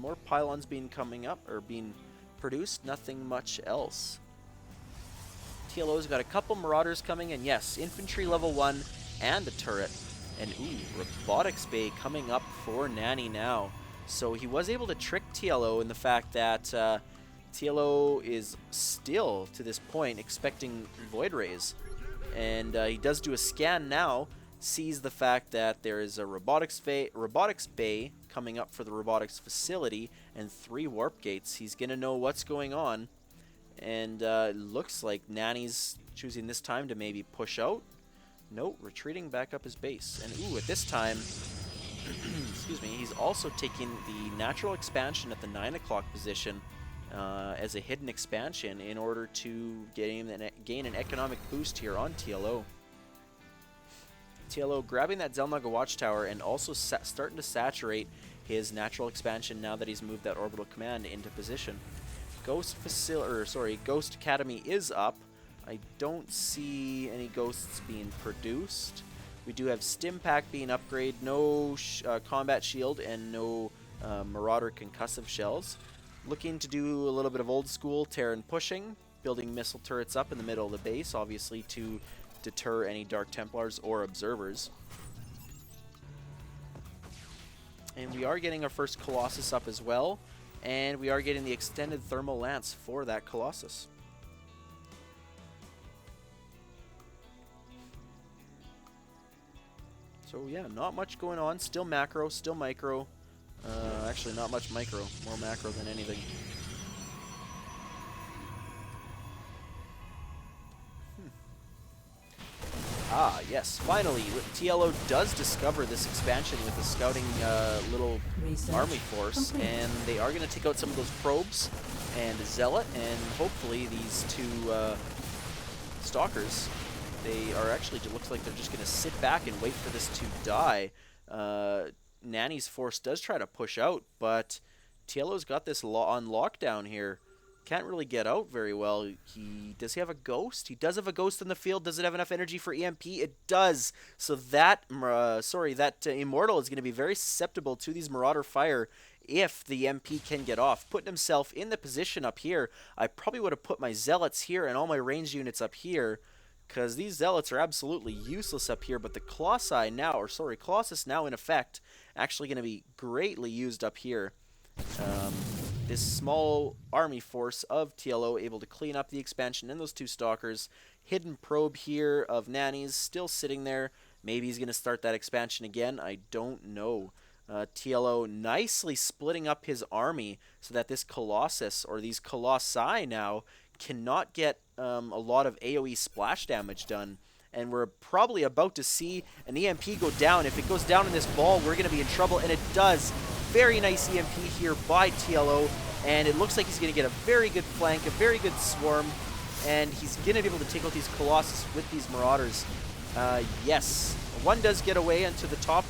more pylons coming up, or being produced, nothing much else. TLO's got a couple Marauders coming, and yes, Infantry level 1 and a turret. And ooh, Robotics Bay coming up for Nani now. So he was able to trick TLO in the fact that TLO is still, to this point, expecting Void Rays. And he does do a scan now, sees the fact that there is a Robotics Bay coming up for the Robotics Facility, and 3 Warp Gates. He's going to know what's going on. And it looks like Nani's choosing this time to maybe push out. Nope, retreating back up his base. And ooh, at this time, excuse me, he's also taking the natural expansion at the 9 o'clock position as a hidden expansion in order to gain an economic boost here on TLO. TLO grabbing that Zelnaga Watchtower and also starting to saturate his natural expansion now that he's moved that orbital command into position. Ghost Academy is up. I don't see any ghosts being produced. We do have Stim Pack being upgraded, no combat shield, and no Marauder concussive shells. Looking to do a little bit of old school Terran pushing, building missile turrets up in the middle of the base, obviously to deter any Dark Templars or Observers. And we are getting our first Colossus up as well, and we are getting the extended thermal lance for that Colossus. So yeah, not much going on. Still macro, still micro. Actually, not much micro. More macro than anything. Ah, yes. Finally, TLO does discover this expansion with a scouting little army force, and they are going to take out some of those probes and Zealot, and hopefully these 2 Stalkers. They are actually, it looks like they're just going to sit back and wait for this to die. Nani's force does try to push out, but TLO's got this on lockdown here. Can't really get out very well. Does he have a ghost? He does have a ghost in the field. Does it have enough energy for EMP? It does. So that, Immortal is going to be very susceptible to these Marauder fire if the MP can get off. Putting himself in the position up here, I probably would have put my Zealots here and all my range units up here, because these Zealots are absolutely useless up here, but the Colossus now in effect, actually going to be greatly used up here. This small army force of TLO able to clean up the expansion and those 2 Stalkers. Hidden probe here of Nani's still sitting there. Maybe he's going to start that expansion again. I don't know. TLO nicely splitting up his army so that this Colossus, or these Colossi now, cannot get a lot of AoE splash damage done. And we're probably about to see an EMP go down. If it goes down in this ball, we're going to be in trouble, and it does. Very nice EMP here by TLO, and it looks like he's going to get a very good flank, a very good swarm, and he's going to be able to take out these Colossus with these Marauders. Yes, one does get away into the top,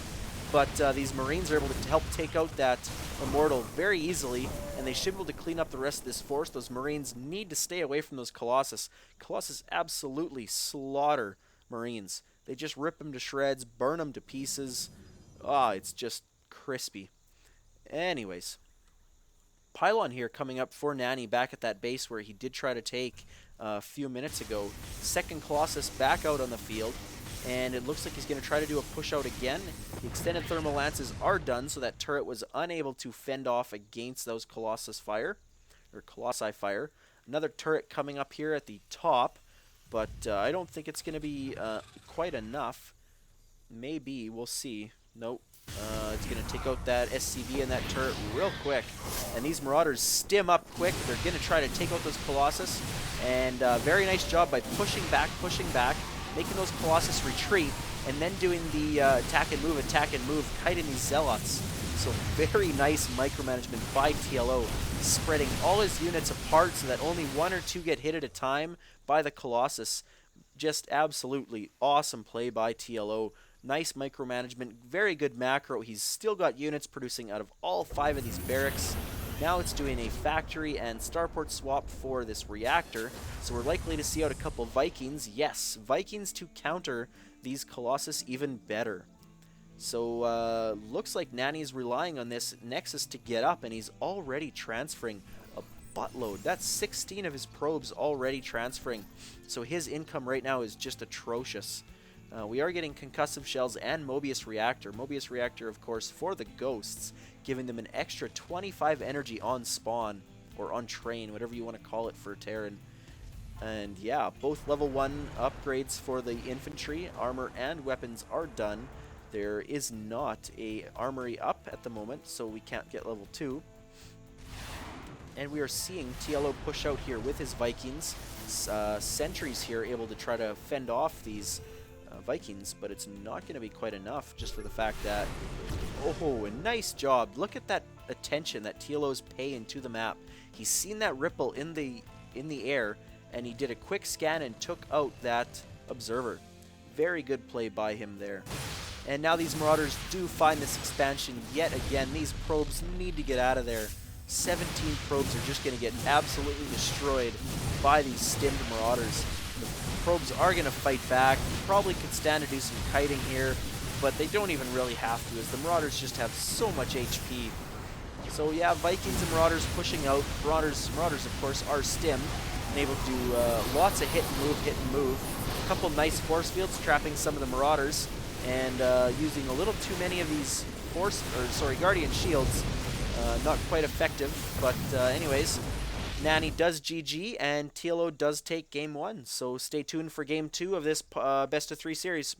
but these Marines are able to help take out that Immortal very easily, and they should be able to clean up the rest of this force. Those Marines need to stay away from those Colossus. Colossus absolutely slaughter Marines. They just rip them to shreds, burn them to pieces. Ah, it's just crispy. Anyways, Pylon here coming up for Nani back at that base where he did try to take a few minutes ago. Second Colossus back out on the field, and it looks like he's going to try to do a push out again. The extended thermal lances are done, so that turret was unable to fend off against those Colossi fire. Another turret coming up here at the top, but I don't think it's going to be quite enough. Maybe, we'll see. Nope. It's going to take out that SCV and that turret real quick. And these Marauders stim up quick. They're going to try to take out those Colossus. And very nice job by pushing back, making those Colossus retreat, and then doing the attack and move, kiting these Zealots. So very nice micromanagement by TLO, spreading all his units apart so that only 1 or 2 get hit at a time by the Colossus. Just absolutely awesome play by TLO. Nice micromanagement, very good macro. He's still got units producing out of all 5 of these barracks. Now it's doing a factory and starport swap for this reactor. So we're likely to see out a couple Vikings. Yes, Vikings to counter these Colossus even better. So looks like Nani's relying on this Nexus to get up, and he's already transferring a buttload. That's 16 of his probes already transferring. So his income right now is just atrocious. We are getting concussive shells and Mobius Reactor. Mobius Reactor, of course, for the ghosts, giving them an extra 25 energy on spawn, or on train, whatever you want to call it for Terran. And yeah, both level 1 upgrades for the infantry, armor and weapons are done. There is not a armory up at the moment, so we can't get level 2. And we are seeing TLO push out here with his Vikings. Sentries here able to try to fend off these Vikings, but it's not going to be quite enough, just for the fact that, oh, a nice job. Look at that attention that TLO's paying to the map. He's seen that ripple in the air, and he did a quick scan and took out that observer. Very good play by him there. And now these Marauders do find this expansion yet again. These probes need to get out of there. 17 probes are just going to get absolutely destroyed by these stimmed Marauders. The probes are going to fight back. Probably could stand to do some kiting here, but they don't even really have to, as the Marauders just have so much HP. So yeah, Vikings and Marauders pushing out. Marauders of course, are stimmed and able to do lots of hit and move. A couple nice force fields trapping some of the Marauders, and using a little too many of these Guardian shields. Not quite effective, but anyways, Nani does GG, and TLO does take Game 1. So stay tuned for Game 2 of this best of 3 series.